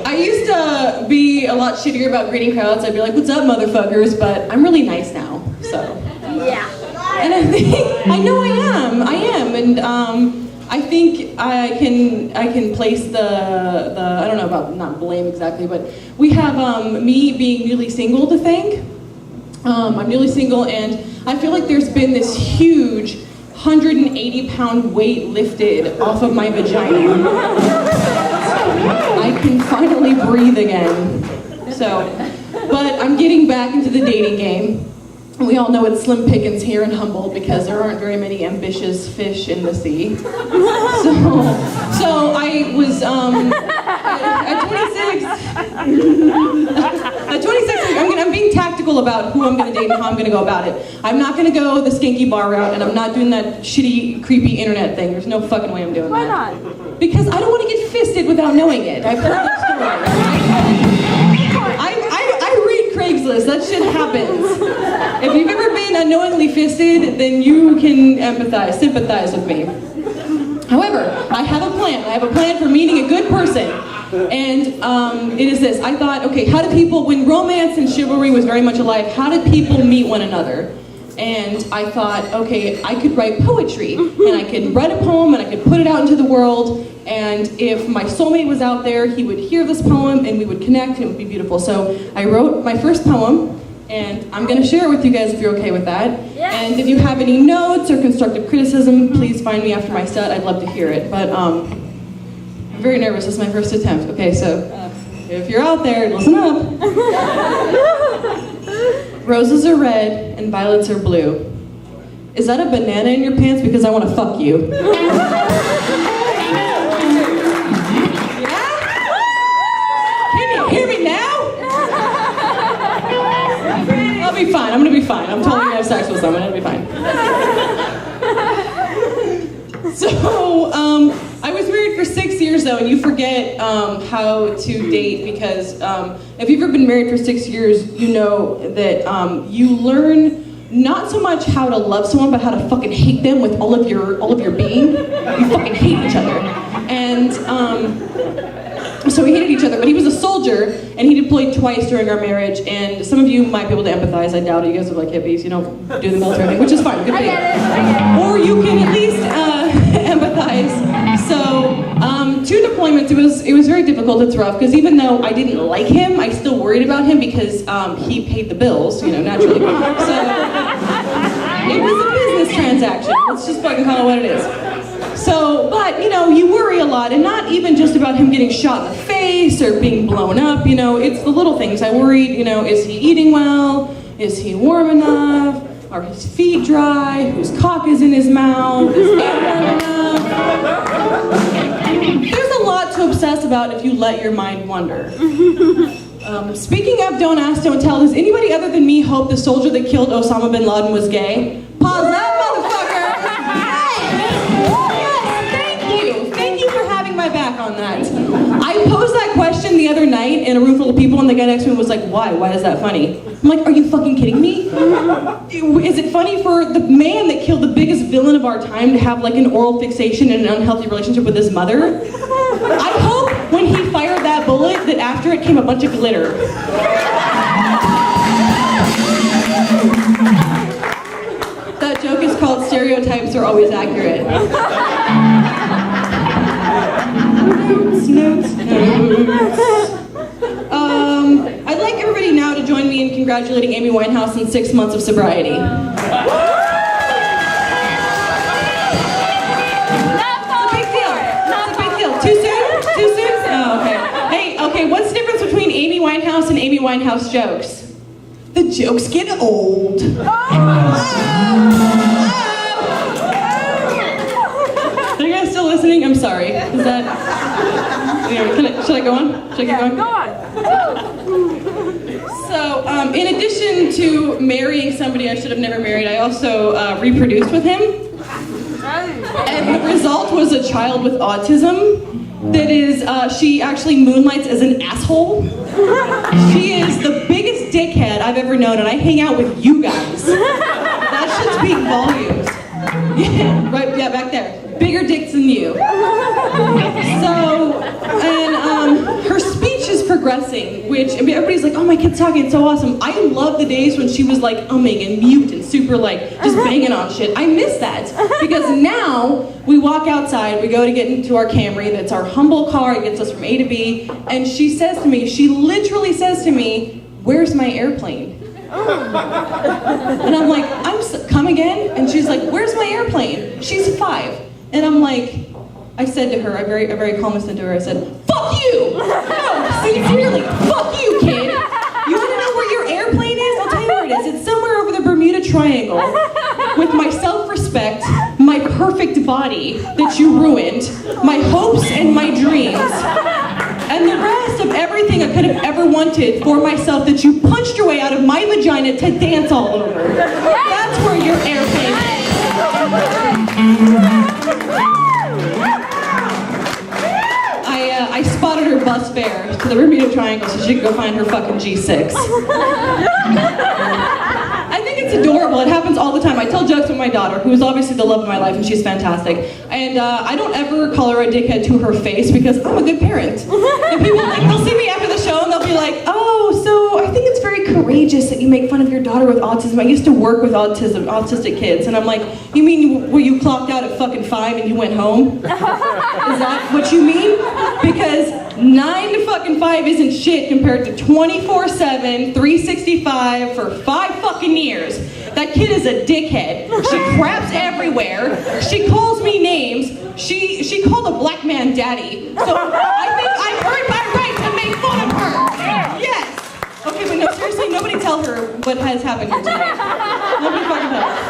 I used to be a lot shittier about greeting crowds. I'd be like, what's up, motherfuckers? But I'm really nice now, so. Yeah. And I think, I know I am. And I think I can place the I don't know about, not blame exactly, but we have me being newly single to thank. I'm newly single, and I feel like there's been this huge 180-pound weight lifted off of my vagina. I can finally breathe again. So, but I'm getting back into the dating game. We all know it's slim pickings here in Humboldt because there aren't very many ambitious fish in the sea. So I was at 26. I'm being tactical about who I'm going to date and how I'm going to go about it. I'm not going to go the skanky bar route, and I'm not doing that shitty, creepy internet thing. There's no fucking way I'm doing that. Why not? Because I don't want to get fisted without knowing it. I've heard that story. I read Craigslist. That shit happens. If you've ever been unknowingly fisted, then you can sympathize with me. However, I have a plan. I have a plan for meeting a good person. And it is this. I thought, okay, how do people, when romance and chivalry was very much alive, how did people meet one another? And I thought, okay, I could write poetry, and I could write a poem, and I could put it out into the world, and if my soulmate was out there, he would hear this poem, and we would connect, and it would be beautiful. So I wrote my first poem, and I'm going to share it with you guys if you're okay with that. Yeah. And if you have any notes or constructive criticism, please find me after my set. I'd love to hear it. But I'm very nervous. This is my first attempt. Okay, so if you're out there, listen up. Roses are red and violets are blue. Is that a banana in your pants? Because I want to fuck you. Fine. I'm gonna be fine. I'm totally gonna have sex with someone. It'll be fine. So, I was married for 6 years though, and you forget how to date because if you've ever been married for 6 years, you know that you learn not so much how to love someone, but how to fucking hate them with all of your being. You fucking hate each other, and. So we hated each other, but he was a soldier, and he deployed twice during our marriage, and some of you might be able to empathize. I doubt it. You guys are like hippies, you don't do the military thing, which is fine, good for you. Or you can at least empathize. So, 2 deployments, it was very difficult, it's rough, because even though I didn't like him, I still worried about him because he paid the bills, you know, naturally. So, it was a business transaction. Let's just fucking call it what it is. So, but, you know, you worry a lot, and not even just about him getting shot in the face or being blown up, you know, it's the little things. I worried, you know, is he eating well? Is he warm enough? Are his feet dry? Whose cock is in his mouth? Is he warm enough? There's a lot to obsess about if you let your mind wander. Speaking of don't ask, don't tell, does anybody other than me hope the soldier that killed Osama bin Laden was gay? Pause that motherfucker! My back on that. I posed that question the other night in a room full of people, and the guy next to me was like, why? Why is that funny? I'm like, are you fucking kidding me? Is it funny for the man that killed the biggest villain of our time to have like an oral fixation and an unhealthy relationship with his mother? I hope when he fired that bullet that after it came a bunch of glitter. That joke is called Stereotypes Are Always Accurate. Notes. I'd like everybody now to join me in congratulating Amy Winehouse on 6 months of sobriety. It's a big deal. It's a big deal. Too soon? Too soon? Oh, okay. Hey, okay, what's the difference between Amy Winehouse and Amy Winehouse jokes? The jokes get old. Are you guys still listening? I'm sorry. Is that... Should I go on? Should I keep going? Go on. So, in addition to marrying somebody I should have never married, I also reproduced with him. And the result was a child with autism. That is, she actually moonlights as an asshole. She is the biggest dickhead I've ever known, and I hang out with you guys. That should speak volumes. Yeah, right, yeah, back there. Bigger dicks than you. So, kept talking, it's so awesome. I love the days when she was like umming and mute and super like just banging on shit. I miss that because now we walk outside, we go to get into our Camry, that's our humble car, it gets us from A to B, and she says to me, she literally says to me, "Where's my airplane?" And I'm like, come again? And she's like, "Where's my airplane?" She's 5. And I'm like, I said to her, I very calmly said to her, I said, "Fuck you!" No, sincerely, fuck you, kid. You wanna know where your airplane is? I'll tell you where it is. It's somewhere over the Bermuda Triangle with my self-respect, my perfect body that you ruined, my hopes and my dreams, and the rest of everything I could have ever wanted for myself that you punched your way out of my vagina to dance all over. That's where your airplane is. I spotted her bus fare to the Bermuda Triangle so she could go find her fucking G6. I think it's adorable. It happens all the time. I tell jokes with my daughter, who is obviously the love of my life, and she's fantastic. And I don't ever call her a dickhead to her face because I'm a good parent. And people, like, they'll see me after the show and they'll be like, "Oh, so I think it's very courageous that you make fun of your daughter with autism. I used to work with autistic kids." And I'm like, "You mean where you clocked out at fucking 5 and you went home? Is that what you mean? Because 9 to fucking 5 isn't shit compared to 24/7, 365 for 5 fucking years. That kid is a dickhead. She craps everywhere. She calls me names. She called a black man daddy. So I think I've earned my right to make fun of her. Yes. Okay, but no, seriously, nobody tell her what has happened here tonight. Nobody fucking tell her.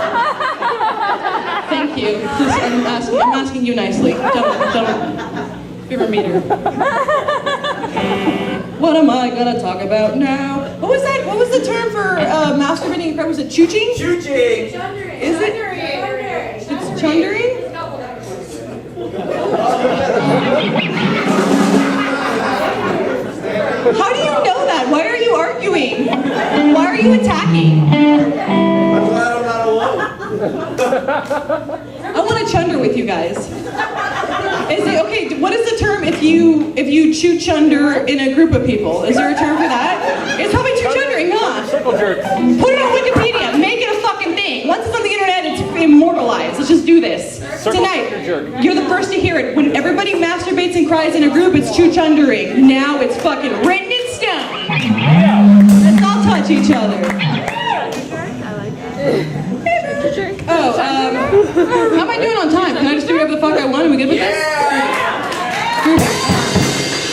Thank you. I'm asking you nicely. Don't. If you ever meet her. What am I gonna talk about now? What was that? What was the term for masturbating? Was it chooching? Chooching. Is it? It's chundering? How do you know that? Why are you arguing? Why are you attacking? I'm glad I'm not alone. I want to chunder with you guys. Is it okay? What is the term if you chew chunder in a group of people? Is there a term for that? It's probably chew chundering, huh? Circle jerk. Put it on Wikipedia. Make it a fucking thing. Once it's on the internet, it's immortalized. Let's just do this tonight. You're the first to hear it. When everybody masturbates and cries in a group, it's chew chundering. Now it's fucking written in stone. Let's all touch each other. Oh, how am I doing on time? Can I just do whatever the fuck I want? Are we good with this?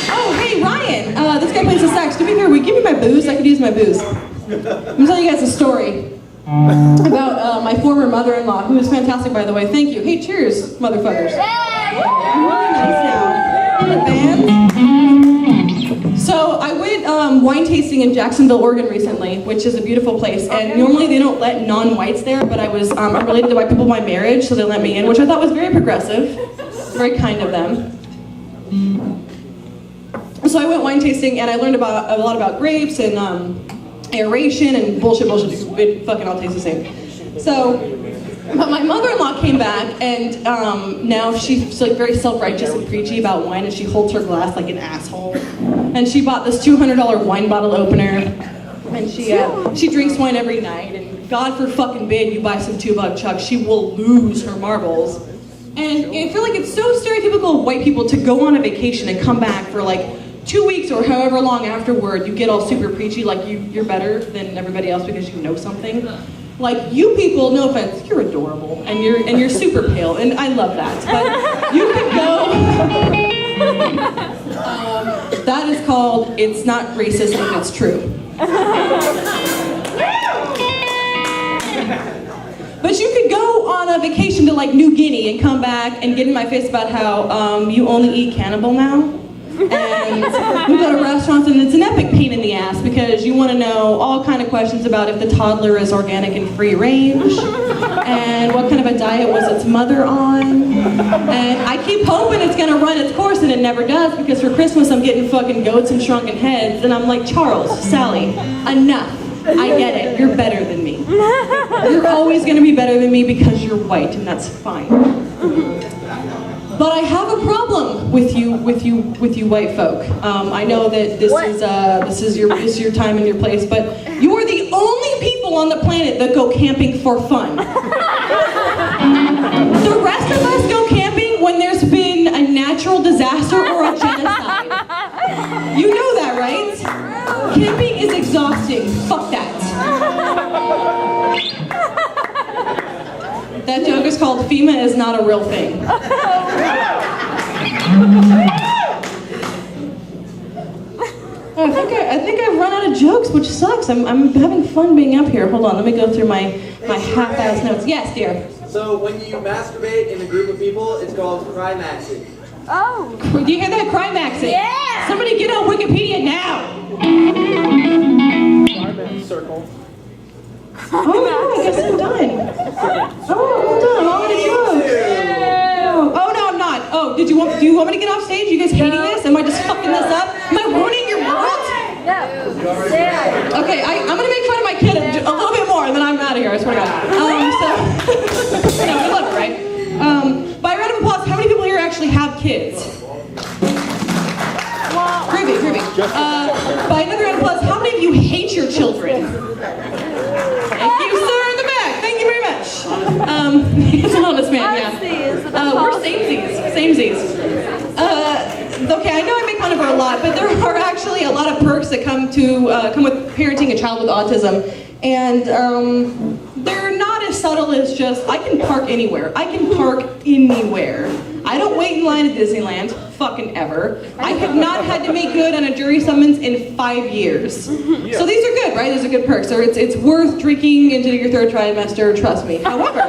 Oh, hey, Ryan. This guy plays the sax. To be fair, will you give me my booze? I could use my booze. I'm gonna tell you guys a story about my former mother-in-law, who is fantastic, by the way. Thank you. Hey, cheers, motherfuckers. I'm really nice now. The band. So I went wine tasting in Jacksonville, Oregon recently, which is a beautiful place. And normally they don't let non-whites there, but I was I'm related to white people by marriage, so they let me in, which I thought was very progressive, very kind of them. So I went wine tasting, and I learned about a lot about grapes and aeration and bullshit. It fucking all tastes the same. So, but my mother-in-law came back, and now she's like very self-righteous and preachy about wine, and she holds her glass like an asshole. And she bought this $200 wine bottle opener, and she drinks wine every night. And God for fucking bid, you buy some $2 she will lose her marbles. And I feel like it's so stereotypical of white people to go on a vacation and come back for like 2 weeks or however long afterward. You get all super preachy, like you're better than everybody else because you know something. Like, you people, no offense, you're adorable, and you're super pale, and I love that. But you could go. That is called "It's Not Racist If It's True." But you could go on a vacation to like New Guinea and come back and get in my face about how you only eat cannibal now. And we go to restaurants, and it's an epic pain in the ass because you want to know all kind of questions about if the toddler is organic and free range, and what kind of a diet was its mother on. And I keep hoping it's going to run its course, and it never does, because for Christmas I'm getting fucking goats and shrunken heads, and I'm like, Charles, Sally, enough. I get it. You're better than me. You're always going to be better than me because you're white, and that's fine. But I have a problem with you white folk. I know that this is your time and your place, but you are the only people on the planet that go camping for fun. The rest of us go camping when there's been a natural disaster or a genocide. You know that, right? Camping is exhausting. Fuck that. That joke is called FEMA is not a real thing. I think I've run out of jokes, which sucks. I'm having fun being up here. Hold on, let me go through my half-ass notes. Yes, dear. So when you masturbate in a group of people, it's called climaxing. Oh. Do you hear that? Climaxing. Yeah. Somebody get on Wikipedia now. Circle. Oh no, I guess I'm done. Oh, I'm done. I'm all out of jokes. Oh no, I'm not. Oh, do you want me to get off stage? You guys hating this? Am I just fucking this up? Am I ruining your world? No. Yeah. Okay, I'm gonna make fun of my kid a little bit more, and then I'm out of here. I swear to God. No, good luck, right? By round of applause, how many people here actually have kids? Groovy. By another round of applause, how many of you hate your children? Thank you, sir, in the back. Thank you very much. It's an honest man, yeah. We're samesies. Okay, I know I make fun of her a lot, but there are actually a lot of perks that come with parenting a child with autism, and they're not as subtle as just I can park anywhere. I can park anywhere. I don't wait in line at Disneyland, fucking ever. I have not had to make good on a jury summons in 5 years. So these are good, right? These are good perks. So it's worth drinking into your third trimester, trust me. However,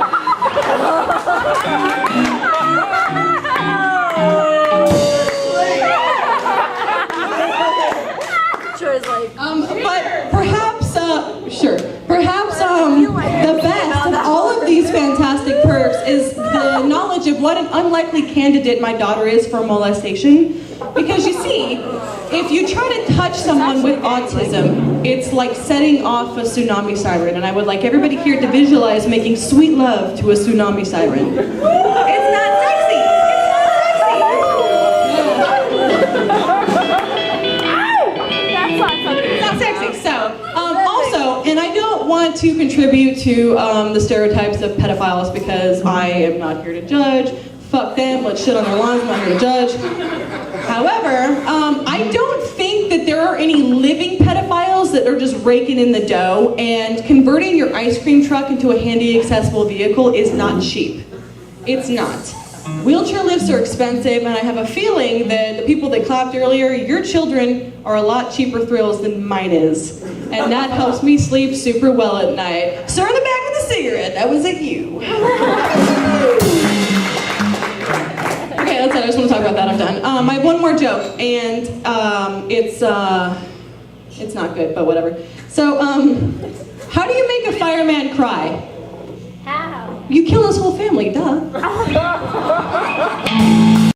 but perhaps the best of all of these fantastic perks is the knowledge of what an unlikely candidate my daughter is for molestation. Because you see, if you try to touch someone with autism, it's like setting off a tsunami siren, and I would like everybody here to visualize making sweet love to a tsunami siren. It's not sexy! It's not sexy! So, also, and I don't want to contribute to the stereotypes of pedophiles because I am not here to judge. Fuck them, let's shit on their lawns, I'm not here to judge. However, I don't think that there are any living pedophiles that are just raking in the dough, and converting your ice cream truck into a handy, accessible vehicle is not cheap. It's not. Wheelchair lifts are expensive, and I have a feeling that the people that clapped earlier, your children are a lot cheaper thrills than mine is. And that helps me sleep super well at night. Sir in the back with a cigarette, that was at you. Okay, that's it. I just want to talk about that. I'm done. I have one more joke, and it's not good, but whatever. So, how do you make a fireman cry? How? You kill his whole family, duh.